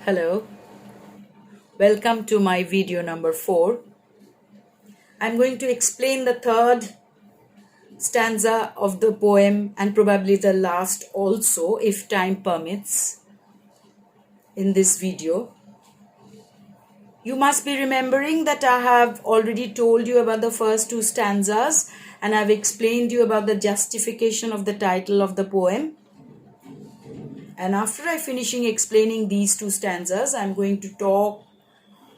Hello, welcome to my video number 4. I'm going to explain the third stanza of the poem and probably the last also, if time permits, in this video. You must be remembering that I have already told you about the first two stanzas and I've explained you about the justification of the title of the poem. And after I finishing explaining these two stanzas, I'm going to talk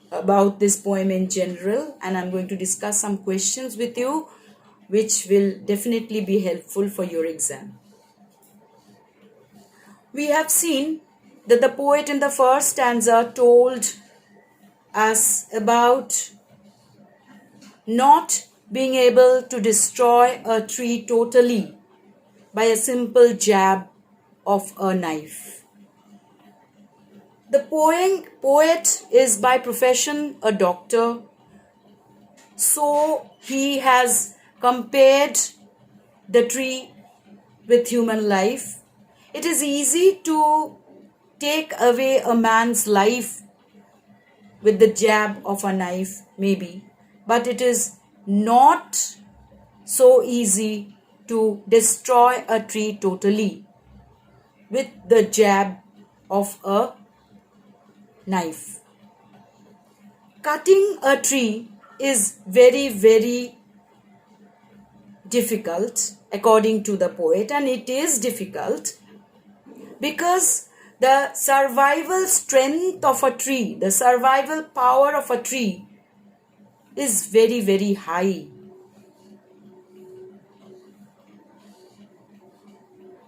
about this poem in general and I'm going to discuss some questions with you which will definitely be helpful for your exam. We have seen that the poet in the first stanza told us about not being able to destroy a tree totally by a simple jab of a knife. The poet is by profession a doctor, so he has compared the tree with human life. It is easy to take away a man's life with the jab of a knife, maybe, but it is not so easy to destroy a tree totally with the jab of a knife. Cutting a tree is very, very difficult according to the poet, and it is difficult because the survival strength of a tree, the survival power of a tree is very, very high.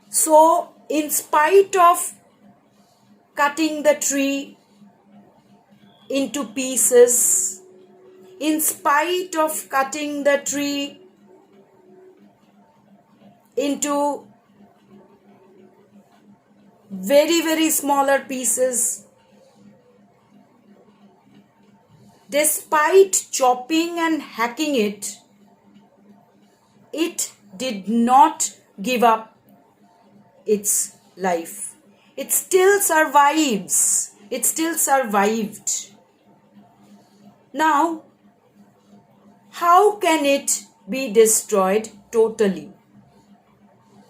So, in spite of cutting the tree into pieces, in spite of cutting the tree into very, very smaller pieces, despite chopping and hacking it, it did not give up its life. It still survives. It still survived. Now, how can it be destroyed totally?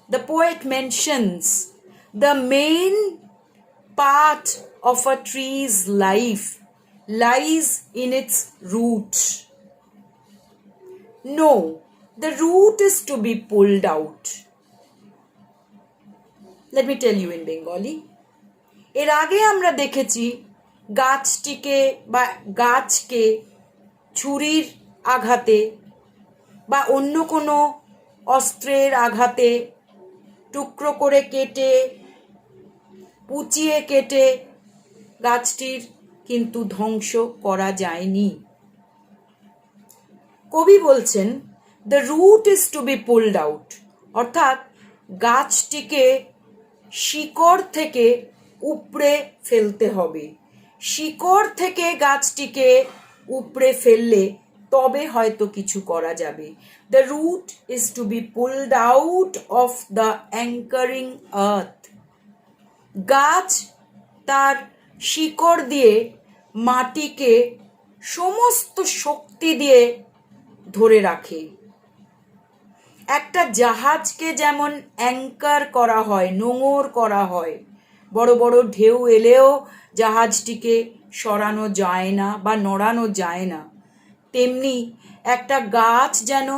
The poet mentions the main part of a tree's life lies in its root. No, the root is to be pulled out. Let me tell you in Bengali. এর আগে আমরা দেখেছি গাছটিকে বা গাছকে ছুরির আঘাতে বা অন্য কোনো অস্ত্রের আঘাতে টুকরো করে কেটে পুচিয়ে কেটে গাছটির কিন্তু ধ্বংস করা যায়নি। কবি বলছেন the root is to be pulled out, অর্থাৎ গাছটিকে শিকড় থেকে উপড়ে ফেলতে হবে। শিকড় থেকে গাছটিকে উপড়ে ফেললে তবে হয়তো কিছু করা যাবে। The root is to be pulled out of the anchoring earth. গাছ তার শিকড় দিয়ে মাটিকে সমস্ত শক্তি দিয়ে ধরে রাখে। একটা জাহাজকে যেমন অ্যাঙ্কার করা হয়, নোঙর করা হয়, বড় বড় ঢেউ এলেও জাহাজটিকে সরানো যায় না বা নড়ানো যায় না, তেমনি একটা গাছ যেন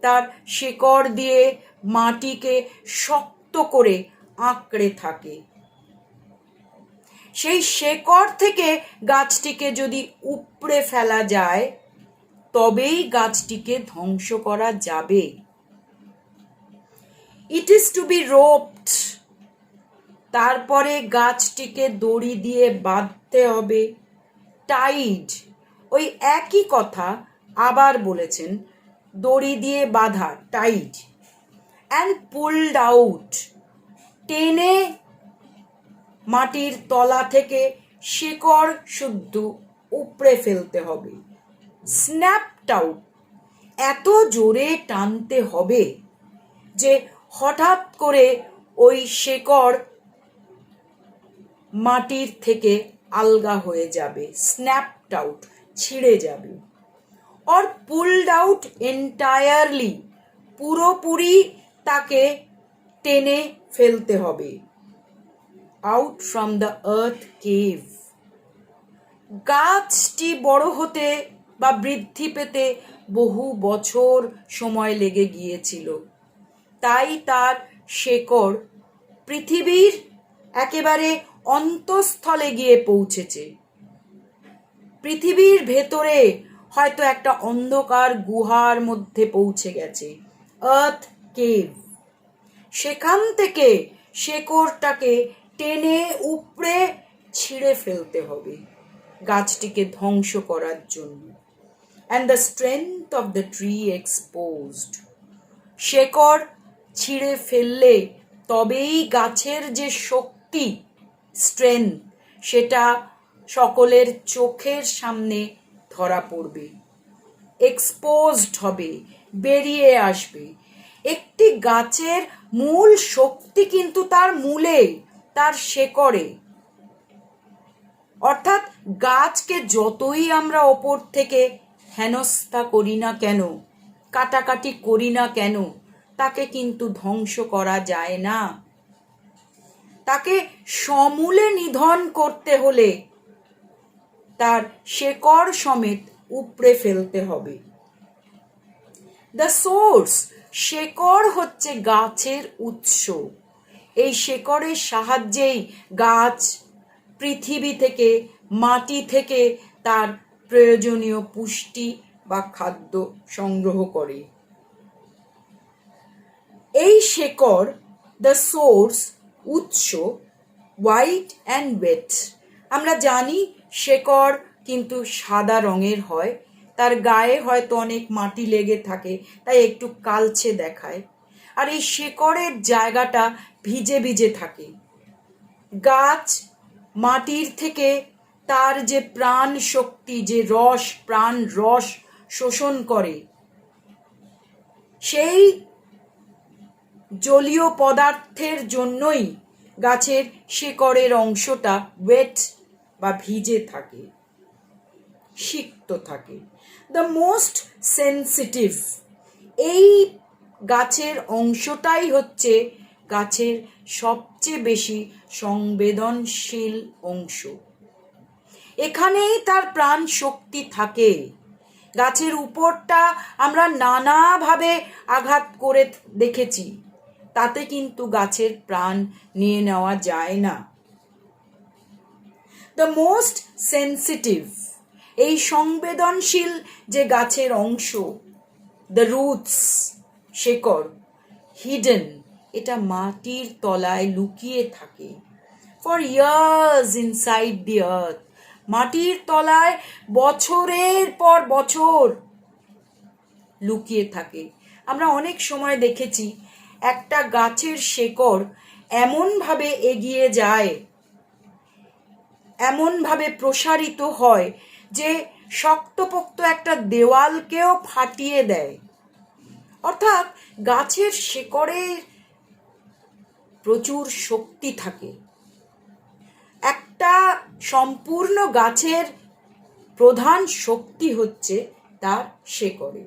তার শিকড় দিয়ে মাটিকে শক্ত করে আঁকড়ে থাকে। সেই শিকড় থেকে গাছটিকে যদি উপড়ে ফেলা যায় তবেই গাছটিকে ধ্বংস করা যাবে। It is to be roped, তারপরে গাছটিকে দড়ি দিয়ে বাঁধতে হবে। টাইড, ওই একই কথা আবার বলেছেন, দড়ি দিয়ে বাঁধা, টাইড। অ্যান্ড পুলড আউট, টেনে মাটির তলা থেকে শিকড় শুদ্ধ উপড়ে ফেলতে হবে। স্ন্যাপড আউট, এত জোরে টানতে হবে যে হঠাৎ করে ওই শিকড় মাটির থেকে আলগা হয়ে যাবে, স্ন্যাপড আউট, ছিঁড়ে যাবে। অর পুলড আউট এন্টায়ারলি, পুরোপুরি তাকে টেনে ফেলতে হবে। Out from the earth cave. গাছটি বড় হতে বা বৃদ্ধি পেতে বহু বছর সময় লেগে গিয়েছিল, তাই তার শেকড় পৃথিবীর একেবারে অন্তঃস্থলে গিয়ে পৌঁছেছে। পৃথিবীর ভেতরে হয়তো একটা অন্ধকার গুহার মধ্যে পৌঁছে গেছে, আর্থ কেভ। সেখান থেকে শেকড়টাকে টেনে উপড়ে ছিঁড়ে ফেলতে হবে গাছটিকে ধ্বংস করার জন্য। And the strength of the tree exposed. শেকড় ছিঁড়ে ফেললে তবেই গাছের যে শক্তি, স্ট্রেংথ, সেটা সকলের চোখের সামনে ধরা পড়বে, এক্সপোজড হবে, বেরিয়ে আসবে। একটি গাছের মূল শক্তি কিন্তু তার মূলে, তার শেকড়ে। অর্থাৎ গাছকে যতই আমরা ওপর থেকে হেনস্থা করি না কেন, কাটাকাটি করি না কেন, তাকে কিন্তু ধ্বংস করা যায় না। তাকে সমূলে নিধন করতে হলে তার শেকড় সমেত উপড়ে ফেলতে হবে। দ্য সোর্স, শেকড় হচ্ছে গাছের উৎস। এই শেকড়ের সাহায্যেই গাছ পৃথিবী থেকে, মাটি থেকে তার প্রয়োজনীয় পুষ্টি বা খাদ্য সংগ্রহ করে। এই শেকড়, দ্য সোর্স, উৎস, হোয়াইট অ্যান্ড ওয়েট। আমরা জানি শেকড় কিন্তু সাদা রঙের হয়, তার গায়ে হয়তো অনেক মাটি লেগে থাকে, তাই একটু কালচে দেখায়। আর এই শেকড়ের জায়গাটা ভিজে ভিজে থাকে। গাছ মাটির থেকে তার যে প্রাণ শক্তি, যে রস, প্রাণ রস শোষণ করে, সেই জলীয় পদার্থের জন্যই গাছের শেকড়ের অংশটা ওয়েট বা ভিজে থাকে, সিক্ত থাকে। দ্য মোস্ট সেন্সিটিভ, এই গাছের অংশটাই হচ্ছে গাছের সবচেয়ে বেশি সংবেদনশীল অংশ। এখানেই তার প্রাণ শক্তি থাকে। গাছের উপরটা আমরা নানাভাবে আঘাত করে দেখেছি, তাতে কিন্তু গাছের প্রাণ নিয়ে নেওয়া যায় না। দ্য মোস্ট সেন্সিটিভ, এই সংবেদনশীল যে গাছের অংশ, দ্য রুটস, শেকড়, হিডেন, এটা মাটির তলায় লুকিয়ে থাকে। ফর ইয়ার্স ইনসাইড দি আর্থ, মাটির তলায় বছরের পর বছর লুকিয়ে থাকে। আমরা অনেক সময় দেখেছি একটা গাছের শেকড় এমনভাবে এগিয়ে যায়, এমনভাবে প্রসারিত হয় যে শক্তপোক্ত একটা দেওয়ালকেও ফাটিয়ে দেয়। অর্থাৎ গাছের শেকড়ের প্রচুর শক্তি থাকে। একটা সম্পূর্ণ গাছের প্রধান শক্তি হচ্ছে তার শেকড়ে।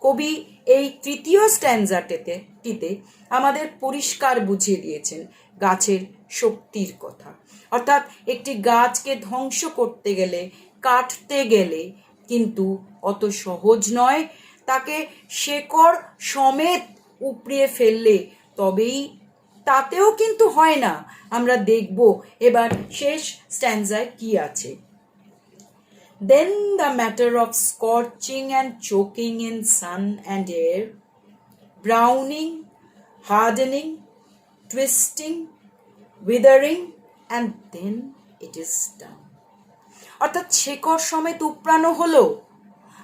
কবি এই তৃতীয় স্ট্যানজাটিতে আমাদের পরিষ্কার বুঝিয়ে দিয়েছেন গাছের শক্তির কথা। অর্থাৎ একটি গাছকে ধ্বংস করতে গেলে, কাটতে গেলে কিন্তু অত সহজ নয়। তাকে শেকড় সমেত উপড়িয়ে ফেললে তবেই, তাতেও কিন্তু হয় না। আমরা দেখব এবার শেষ স্ট্যানজায় কি আছে। Then the matter of scorching and choking in sun and air, browning, hardening, twisting, withering, and then it is done. অর্থাৎ শেকড় সমেত উপড়ানো হলো।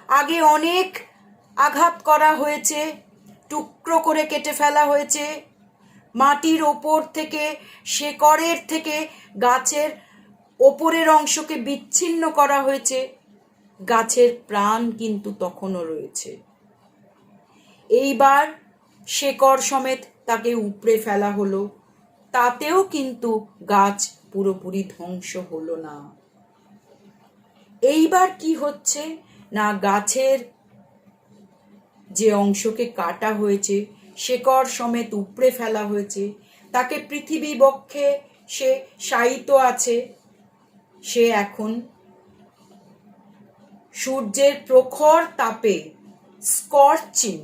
আগে অনেক আঘাত করা হয়েছে, টুকরো করে কেটে ফেলা হয়েছে, মাটির ওপর থেকে, শেকড়ের থেকে গাছের ওপরের অংশকে বিচ্ছিন্ন করা হয়েছে। গাছের প্রাণ কিন্তু তখনও রয়েছে। এইবার শেকড় সমেত তাকে উপড়ে ফেলা হলো, তাতেও কিন্তু গাছ পুরোপুরি ধ্বংস হলো না। এইবার কি হচ্ছে না, গাছের যে অংশকে কাটা হয়েছে, শেকড় সমেত উপড়ে ফেলা হয়েছে, তাকে পৃথিবী বক্ষে সে শায়িত আছে, সে এখন সূর্যের প্রখর তাপে স্কর্চিং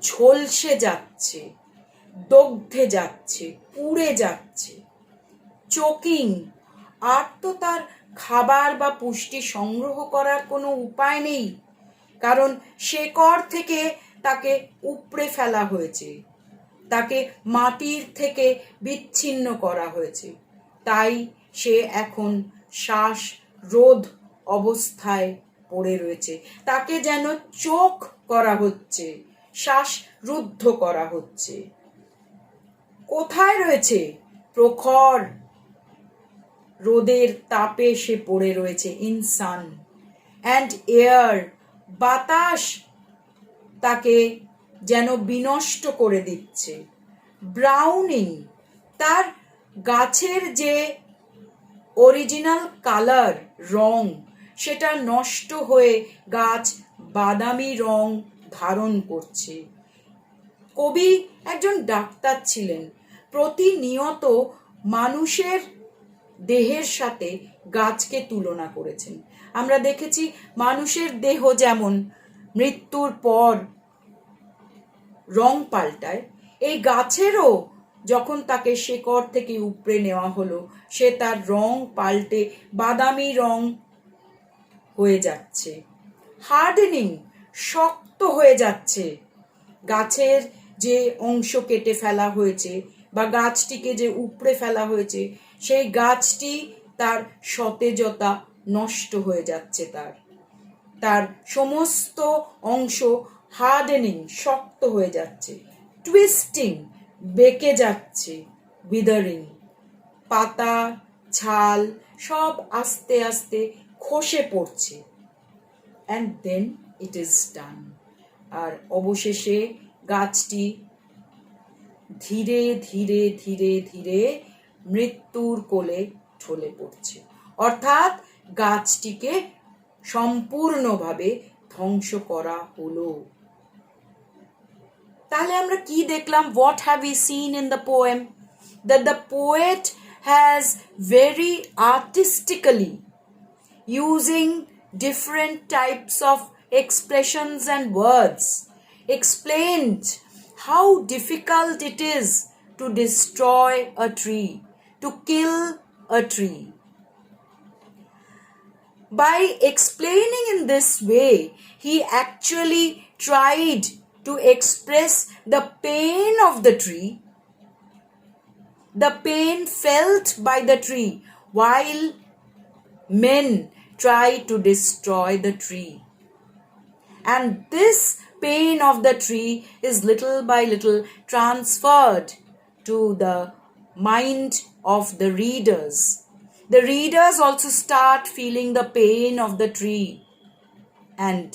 ঝলসে যাচ্ছে, দগ্ধে যাচ্ছে, পুড়ে যাচ্ছে, চোকিং। আর তো তার খাবার বা পুষ্টি সংগ্রহ করার কোনো উপায় নেই, কারণ শেকড় থেকে তাকে উপড়ে ফেলা হয়েছে, তাকে মাটির থেকে বিচ্ছিন্ন করা হয়েছে। তাই সে এখন শ্বাসরোধ অবস্থায় পড়ে রয়েছে, তাকে যেন চোখ করা হচ্ছে, শ্বাসরুদ্ধ করা হচ্ছে। কোথায় রয়েছে? প্রখর রোদের তাপে সে পড়ে রয়েছে, ইন সান অ্যান্ড এয়ার। বাতাস তাকে যেন বিনষ্ট করে দিচ্ছে। ব্রাউনিং, তার গাছের যে অরিজিনাল কালার, রং, সেটা নষ্ট হয়ে গাছ বাদামি রং ধারণ করছে। কবি একজন ডাক্তার ছিলেন, প্রতিনিয়ত মানুষের দেহের সাথে গাছকে তুলনা করেছেন। আমরা দেখেছি মানুষের দেহ যেমন মৃত্যুর পর রং পাল্টায়, এই গাছেরও যখন তাকে শেকড় থেকে উপড়ে নেওয়া হলো, সে তার রং পাল্টে বাদামি রং হয়ে যাচ্ছে। হার্ডেনিং, শক্ত হয়ে যাচ্ছে। গাছের যে অংশ কেটে ফেলা হয়েছে বা গাছটিকে যে উপড়ে ফেলা হয়েছে, সেই গাছটি তার সতেজতা নষ্ট হয়ে যাচ্ছে, তার সমস্ত অংশ হার্ডেনিং, শক্ত হয়ে যাচ্ছে। টুইস্টিং, বেঁকে যাচ্ছে। উইদারিং, পাতা, ছাল সব আস্তে আস্তে খসে পড়ছে। And then it is done. আর অবশেষে গাছটি ধীরে ধীরে ধীরে ধীরে মৃত্যুর কোলে ঢলে পড়ছে, অর্থাৎ গাছটিকে সম্পূর্ণভাবে ধ্বংস করা হলো। তাহলে আমরা কি দেখলাম? What have we seen in the poem? That the poet has very artistically, using different types of expressions and words, explained how difficult it is to destroy a tree, to kill a tree. By explaining in this way, he actually tried to express the pain of the tree, the pain felt by the tree while men try to destroy the tree. And this pain of the tree is little by little transferred to the mind of the readers. The readers also start feeling the pain of the tree. And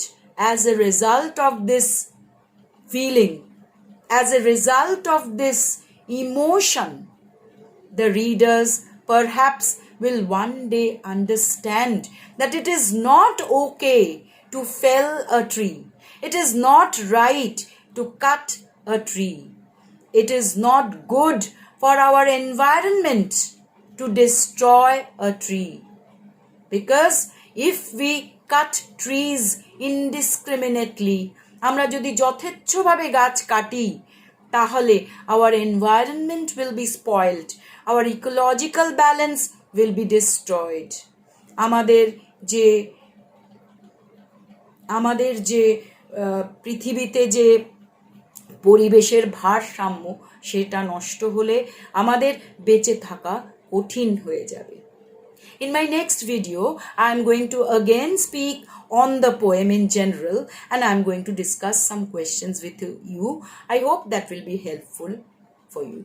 as a result of this feeling, as a result of this emotion, the readers perhaps will one day understand that it is not okay to fell a tree. It is not right to cut a tree. It is not good for our environment to destroy a tree. Because if we cut trees indiscriminately, আমরা যদি যথেচ্ছভাবে গাছ কাটি, তাহলে our environment will be spoiled, our ecological balance will be destroyed. আমাদের যে পৃথিবীতে যে পরিবেশের ভারসাম্য, সেটা নষ্ট হলে আমাদের বেঁচে থাকা কঠিন হয়ে যাবে। In my next video, I am going to again speak on the poem in general, and I am going to discuss some questions with you. I hope that will be helpful for you.